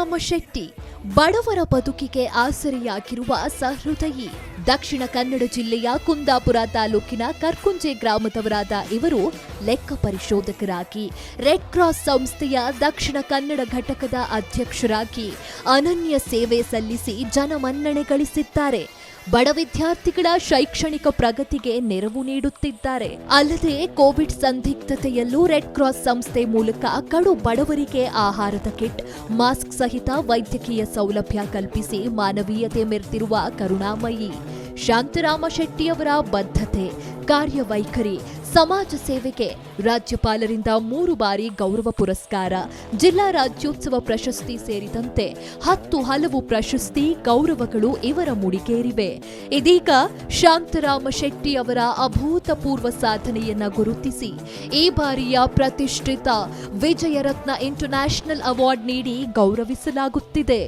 ಶಾಂತರಾಮ ಶೆಟ್ಟಿ ಬಡವರ ಬದುಕಿಗೆ ಆಸರೆಯಾಗಿರುವ ಸಹೃದಯಿ. ದಕ್ಷಿಣ ಕನ್ನಡ ಜಿಲ್ಲೆಯ ಕುಂದಾಪುರ ತಾಲೂಕಿನ ಕರ್ಕುಂಜೆ ಗ್ರಾಮದವರಾದ ಇವರು ಲೆಕ್ಕ ಪರಿಶೋಧಕರಾಗಿ ರೆಡ್ ಕ್ರಾಸ್ ಸಂಸ್ಥೆಯ ದಕ್ಷಿಣ ಕನ್ನಡ ಘಟಕದ ಅಧ್ಯಕ್ಷರಾಗಿ ಅನನ್ಯ ಸೇವೆ ಸಲ್ಲಿಸಿ ಜನಮನ್ನಣೆ ಗಳಿಸಿದ್ದಾರೆ. ಬಡ ವಿದ್ಯಾರ್ಥಿಗಳ ಶೈಕ್ಷಣಿಕ ಪ್ರಗತಿಗೆ ನೆರವು ನೀಡುತ್ತಿದ್ದಾರೆ. ಅಲ್ಲದೆ ಕೋವಿಡ್ ಸಂದಿಗ್ಧತೆಯಲ್ಲೂ ರೆಡ್ ಕ್ರಾಸ್ ಸಂಸ್ಥೆ ಮೂಲಕ ಕಡು ಬಡವರಿಗೆ ಆಹಾರದ ಕಿಟ್, ಮಾಸ್ಕ್ ಸಹಿತ ವೈದ್ಯಕೀಯ ಸೌಲಭ್ಯ ಕಲ್ಪಿಸಿ ಮಾನವೀಯತೆ ಮೆರೆದಿರುವ ಕರುಣಾಮಯಿ ಶಾಂತರಾಮ ಶೆಟ್ಟಿಯವರ ಬದ್ಧತೆ, ಕಾರ್ಯವೈಖರಿ, ಸಮಾಜ ಸೇವೆಗೆ ರಾಜ್ಯಪಾಲರಿಂದ 3 ಬಾರಿ ಗೌರವ ಪುರಸ್ಕಾರ, ಜಿಲ್ಲಾ ರಾಜ್ಯೋತ್ಸವ ಪ್ರಶಸ್ತಿ ಸೇರಿದಂತೆ 10 ಹಲವು ಪ್ರಶಸ್ತಿ, ಗೌರವಗಳು ಇವರ ಮುಡಿಗೇರಿವೆ. ಇದೀಗ ಶಾಂತರಾಮ ಶೆಟ್ಟಿ ಅವರ ಅಭೂತಪೂರ್ವ ಸಾಧನೆಯನ್ನ ಗುರುತಿಸಿ ಈ ಬಾರಿಯ ಪ್ರತಿಷ್ಠಿತ ವಿಜಯರತ್ನ ಇಂಟರ್ನ್ಯಾಷನಲ್ ಅವಾರ್ಡ್ ನೀಡಿ ಗೌರವಿಸಲಾಗುತ್ತಿದೆ.